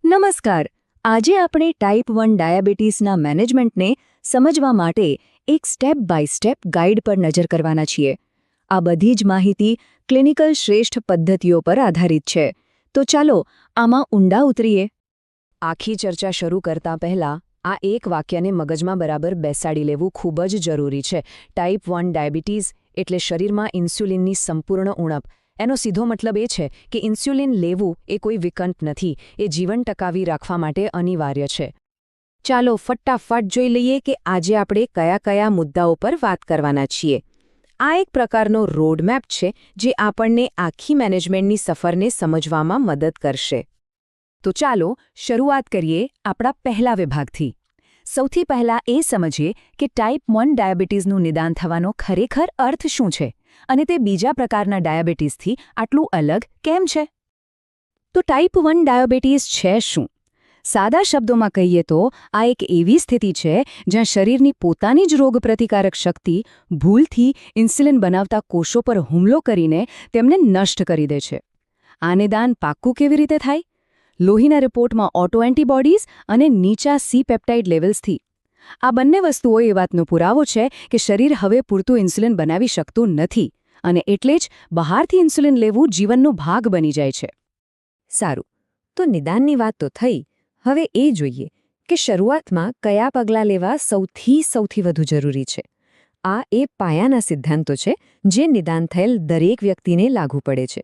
નમસ્કાર. આજે આપણે ટાઈપ 1 ડાયાબિટીસના મેનેજમેન્ટને સમજવા માટે એક સ્ટેપ બાય સ્ટેપ ગાઈડ પર નજર કરવાના છીએ. આ બધી જ માહિતી ક્લિનિકલ શ્રેષ્ઠ પદ્ધતિઓ પર આધારિત છે. તો ચાલો આમાં ઊંડા ઉતરીએ. આખી ચર્ચા શરૂ કરતા પહેલાં આ એક વાક્યને મગજમાં બરાબર બેસાડી લેવું ખૂબ જ જરૂરી છે. ટાઈપ 1 ડાયાબિટીસ એટલે શરીરમાં ઇન્સ્યુલિનની સંપૂર્ણ ઉણપ. એનો સીધો મતલબ એ છે કે ઇન્સ્યુલિન લેવું એ કોઈ વિકલ્પ નથી, એ જીવન ટકાવી રાખવા માટે અનિવાર્ય છે. ચાલો ફટાફટ જોઈ લઈએ કે આજે આપણે કયા કયા મુદ્દાઓ પર વાત કરવાના છીએ. આ એક પ્રકારનો રોડમેપ છે જે આપણને આખી મેનેજમેન્ટની સફરને સમજવામાં મદદ કરશે. તો ચાલો શરૂઆત કરીએ આપણા પહેલા વિભાગથી. સૌથી પહેલાં એ સમજીએ કે ટાઈપ 1 ડાયાબિટીસનું નિદાન થવાનો ખરેખર અર્થ શું છે અને તે બીજા પ્રકારના ડાયાબિટીસથી આટલું અલગ કેમ છે? તો ટાઈપ 1 ડાયાબિટીસ છે શું? સાદા શબ્દોમાં કહીએ તો આ એક એવી સ્થિતિ છે જ્યાં શરીરની પોતાની જ રોગપ્રતિકારક શક્તિ ભૂલથી ઇન્સ્યુલિન બનાવતા કોષો પર હુમલો કરીને તેમને નષ્ટ કરી દે છે. આ નિદાન પાક્કું કેવી રીતે થાય? લોહીના રિપોર્ટમાં ઓટો એન્ટીબોડીઝ અને નીચા સી પેપ્ટાઇડ લેવલ્સથી. આ બંને વસ્તુઓ એ વાતનો પુરાવો છે કે શરીર હવે પૂરતું ઇન્સ્યુલિન બનાવી શકતું નથી અને એટલે જ બહારથી ઇન્સ્યુલિન લેવું જીવનનો ભાગ બની જાય છે. સારું, તો નિદાનની વાત તો થઈ. હવે એ જોઈએ કે શરૂઆતમાં કયા પગલાં લેવા સૌથી વધુ જરૂરી છે. આ એ પાયાના સિદ્ધાંતો છે જે નિદાન થયેલ દરેક વ્યક્તિને લાગુ પડે છે.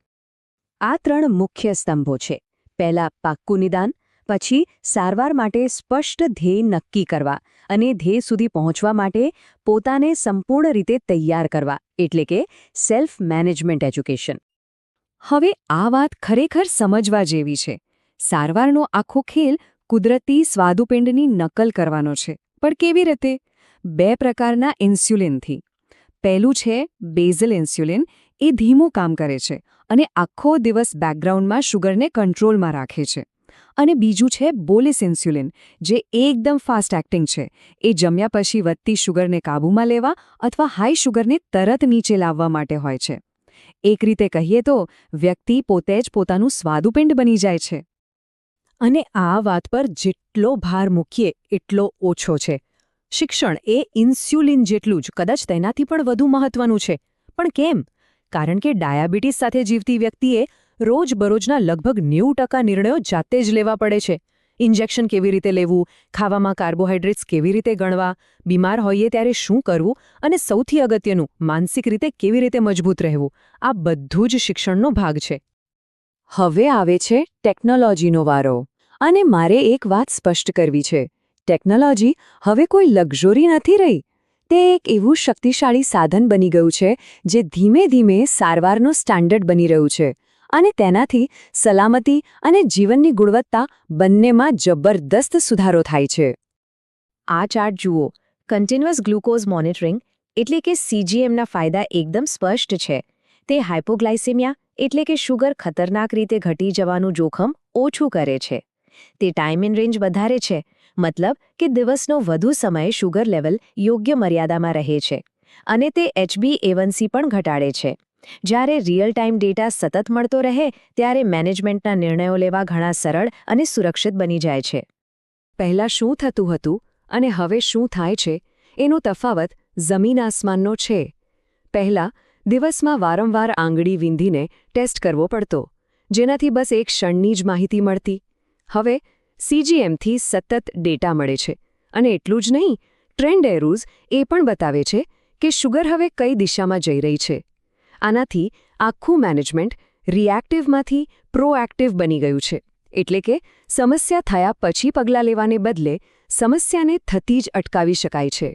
આ 3 મુખ્ય સ્તંભો છે. પહેલા પાક્કું નિદાન, પછી સારવાર માટે સ્પષ્ટ ધ્યેય નક્કી કરવા અને ધ્યેય સુધી પહોંચવા માટે પોતાને સંપૂર્ણ રીતે તૈયાર કરવા, એટલે કે સેલ્ફ મેનેજમેન્ટ એજ્યુકેશન. હવે આ વાત ખરેખર સમજવા જેવી છે. સારવારનો આખો ખેલ કુદરતી સ્વાદુપિંડની નકલ કરવાનો છે. પણ કેવી રીતે? 2 પ્રકારના ઇન્સ્યુલિનથી. પહેલું છે બેઝલ ઇન્સ્યુલિન. એ ધીમું કામ કરે છે અને આખો દિવસ બેકગ્રાઉન્ડમાં શુગરને કંટ્રોલમાં રાખે છે. અને બીજું છે બોલિસ ઇન્સ્યુલિન, જે એકદમ ફાસ્ટ એક્ટિંગ છે. એ જમ્યા પછી વધતી શુગરને કાબૂમાં લેવા અથવા હાઈ શુગરને તરત નીચે લાવવા માટે હોય છે. એક રીતે કહીએ તો વ્યક્તિ પોતે જ પોતાનું સ્વાદુપિંડ બની જાય છે. અને આ વાત પર જેટલો ભાર મૂકીએ એટલો ઓછો છે. શિક્ષણ એ ઇન્સ્યુલિન જેટલું જ, કદાચ તેનાથી પણ વધુ મહત્વનું છે. પણ કેમ? કારણ કે ડાયાબિટીસ સાથે જીવતી વ્યક્તિએ રોજબરોજના લગભગ 90% નિર્ણયો જાતે જ લેવા પડે છે. ઇન્જેક્શન કેવી રીતે લેવું, ખાવામાં કાર્બોહાઈડ્રેટ્સ કેવી રીતે ગણવા, બીમાર હોઈએ ત્યારે શું કરવું અને સૌથી અગત્યનું માનસિક રીતે કેવી રીતે મજબૂત રહેવું, આ બધું જ શિક્ષણનો ભાગ છે. હવે આવે છે ટેકનોલોજીનો વારો. અને મારે એક વાત સ્પષ્ટ કરવી છે. ટેકનોલોજી હવે કોઈ લક્ઝરી નથી રહી. તે એક એવું શક્તિશાળી સાધન બની ગયું છે જે ધીમે ધીમે સારવારનો સ્ટાન્ડર્ડ બની રહ્યું છે. અને તેનાથી સલામતી અને જીવનની ગુણવત્તા બંનેમાં જબરદસ્ત સુધારો થાય છે. આ ચાર્ટ જુઓ. કન્ટિન્યુઅસ ગ્લુકોઝ મોનિટરિંગ એટલે કે CGMના ફાયદા એકદમ સ્પષ્ટ છે. તે હાઇપોગ્લાઇસેમિયા એટલે કે શુગર ખતરનાક રીતે ઘટી જવાનું જોખમ ઓછું કરે છે. તે ટાઈમ ઇન રેન્જ વધારે છે, મતલબ કે દિવસનો વધુ સમય શુગર લેવલ યોગ્ય મર્યાદામાં રહે છે. અને તે HbA1c પણ ઘટાડે છે. જ્યારે રિયલ ટાઈમ ડેટા સતત મળતો રહે ત્યારે મેનેજમેન્ટના નિર્ણયો લેવા ઘણા સરળ અને સુરક્ષિત બની જાય છે. પહેલાં શું થતું હતું અને હવે શું થાય છે એનો તફાવત જમીન આસમાનનો છે. પહેલાં દિવસમાં વારંવાર આંગળી વીંધીને ટેસ્ટ કરવો પડતો, જેનાથી બસ એક ક્ષણની જ માહિતી મળતી. હવે CGMથી સતત ડેટા મળે છે. અને એટલું જ નહીં, ટ્રેન્ડ એરોઝ એ પણ બતાવે છે કે શુગર હવે કઈ દિશામાં જઈ રહી છે. આનાથી આખું મેનેજમેન્ટ રિએક્ટિવમાંથી પ્રોએક્ટિવ બની ગયું છે. એટલે કે સમસ્યા થયા પછી પગલાં લેવાને બદલે સમસ્યાને થતી જ અટકાવી શકાય છે.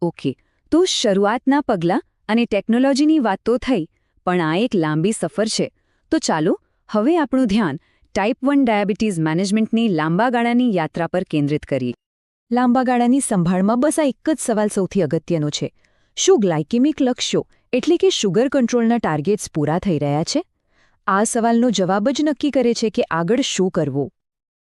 ઓકે, તો શરૂઆતના પગલાં અને ટેકનોલોજીની વાત તો થઈ, પણ આ એક લાંબી સફર છે. તો ચાલો હવે આપણું ધ્યાન ટાઈપ 1 ડાયાબિટીસ મેનેજમેન્ટની લાંબા ગાળાની યાત્રા પર કેન્દ્રિત કરીએ. લાંબા ગાળાની સંભાળમાં બસ આ એક જ સવાલ સૌથી અગત્યનો છે. શું ગ્લાયકેમિક લક્ષ્યો એટલે કે શુગર કંટ્રોલના ટાર્ગેટ્સ પૂરા થઈ રહ્યા છે? આ સવાલનો જવાબ જ નક્કી કરે છે કે આગળ શું કરવું.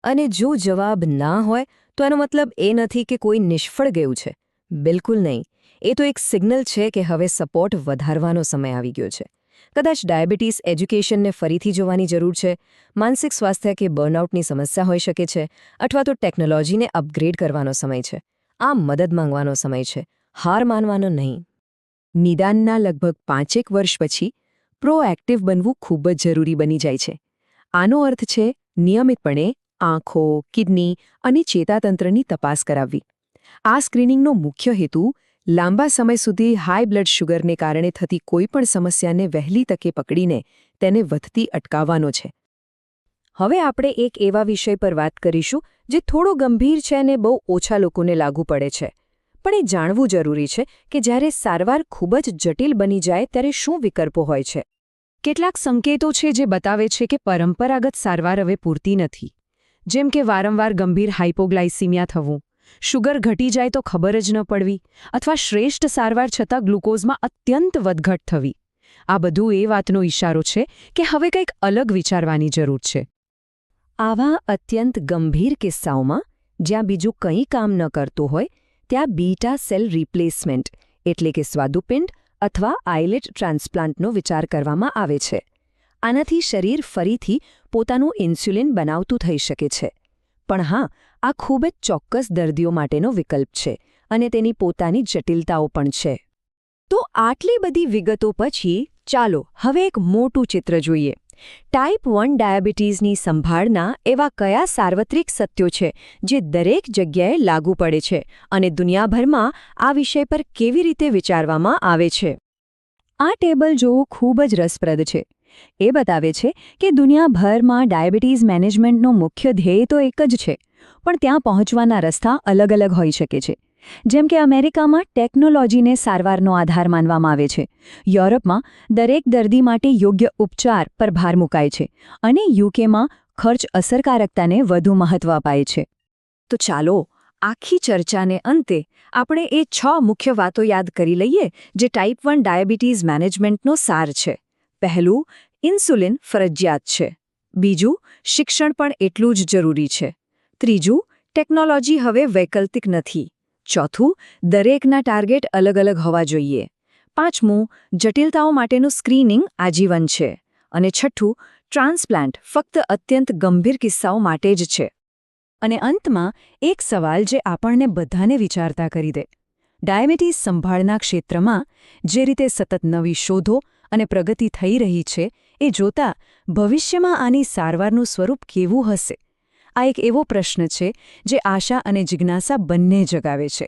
અને જો જવાબ ના હોય તો એનો મતલબ એ નથી કે કોઈ નિષ્ફળ ગયું છે. બિલકુલ નહીં. એ તો એક સિગ્નલ છે કે હવે સપોર્ટ વધારવાનો સમય આવી ગયો છે. કદાચ ડાયાબિટીસ એજ્યુકેશનને ફરીથી જોવાની જરૂર છે, માનસિક સ્વાસ્થ્ય કે બર્નઆઉટની સમસ્યા હોઈ શકે છે, અથવા તો ટેકનોલોજીને અપગ્રેડ કરવાનો સમય છે. આ મદદ માંગવાનો સમય છે, હાર માનવાનો નહીં. નિદાનના લગભગ 5 વર્ષ પછી પ્રોએક્ટિવ બનવું ખૂબ જ જરૂરી બની જાય છે. આનો અર્થ છે નિયમિતપણે આંખો, કિડની અને ચેતાતંત્રની તપાસ કરાવવી. આ સ્ક્રીનિંગનો મુખ્ય હેતુ લાંબા સમય સુધી હાઈ બ્લડ શુગરને કારણે થતી કોઈપણ સમસ્યાને વહેલી તકે પકડીને તેને વધતી અટકાવવાનો છે. હવે આપણે એક એવા વિષય પર વાત કરીશું જે થોડો ગંભીર છે અને બહુ ઓછા લોકોને લાગુ પડે છે. પણ એ જાણવું જરૂરી છે કે જ્યારે સારવાર ખૂબ જ જટિલ બની જાય ત્યારે શું વિકલ્પો હોય છે. કેટલાક સંકેતો છે જે બતાવે છે કે પરંપરાગત સારવાર હવે પૂરતી નથી. જેમ કે વારંવાર ગંભીર હાઇપોગ્લાઇસીમિયા થવું, શુગર ઘટી જાય તો ખબર જ ન પડવી, અથવા શ્રેષ્ઠ સારવાર છતાં ગ્લુકોઝમાં અત્યંત વધઘટ થવી. આ બધું એ વાતનો ઇશારો છે કે હવે કંઈક અલગ વિચારવાની જરૂર છે. આવા અત્યંત ગંભીર કિસ્સાઓમાં જ્યાં બીજું કંઈ કામ ન કરતું હોય ત્યાં બીટા સેલ રિપ્લેસમેન્ટ એટલે કે સ્વાદુપિંડ અથવા આઇલેટ ટ્રાન્સપ્લાન્ટનો વિચાર કરવામાં આવે છે. આનાથી શરીર ફરીથી પોતાનું ઇન્સ્યુલિન બનાવતું થઈ શકે છે. પણ હા, આ ખૂબ જ ચોક્કસ દર્દીઓ માટેનો વિકલ્પ છે અને તેની પોતાની જટિલતાઓ પણ છે. તો આટલી બધી વિગતો પછી ચાલો હવે એક મોટું ચિત્ર જોઈએ. ટાઈપ 1 ડાયાબિટીસની સંભાળના એવા કયા સાર્વત્રિક સત્યો છે જે દરેક જગ્યાએ લાગુ પડે છે અને દુનિયાભરમાં આ વિષય પર કેવી રીતે વિચારવામાં આવે છે. આ ટેબલ જોવું ખૂબ જ રસપ્રદ છે. એ બતાવે છે કે દુનિયાભરમાં ડાયાબિટીસ મેનેજમેન્ટનો મુખ્ય ધ્યેય તો એક જ છે, પણ ત્યાં પહોંચવાના રસ્તા અલગ અલગ હોઈ શકે છે. જેમ કે અમેરિકામાં ટેકનોલોજીને સારવારનો આધાર માનવામાં આવે છે, યુરોપમાં દરેક દર્દી માટે યોગ્ય ઉપચાર પર ભાર મુકાય છે અને યુકેમાં ખર્ચ અસરકારકતાને વધુ મહત્વ અપાય છે. તો ચાલો આખી ચર્ચાને અંતે આપણે એ 6 મુખ્ય વાતો યાદ કરી લઈએ જે ટાઈપ 1 ડાયાબિટીસ મેનેજમેન્ટનો સાર છે. પહેલું, ઇન્સ્યુલિન ફરજિયાત છે. બીજું, શિક્ષણ પણ એટલું જ જરૂરી છે. ત્રીજું, ટેકનોલોજી હવે વૈકલ્પિક નથી. ચોથું, દરેકના ટાર્ગેટ અલગ અલગ હોવા જોઈએ. પાંચમું, જટિલતાઓ માટેનું સ્ક્રીનિંગ આજીવન છે. અને છઠ્ઠું, ટ્રાન્સપ્લાન્ટ ફક્ત અત્યંત ગંભીર કિસ્સાઓ માટે જ છે. અને અંતમાં એક સવાલ જે આપણને બધાને વિચારતા કરી દે. ડાયાબિટીસ સંભાળના ક્ષેત્રમાં જે રીતે સતત નવી શોધો અને પ્રગતિ થઈ રહી છે એ જોતા ભવિષ્યમાં આની સારવારનું સ્વરૂપ કેવું હશે? આ એક એવો પ્રશ્ન છે જે આશા અને જિજ્ઞાસા બંને જગાવે છે.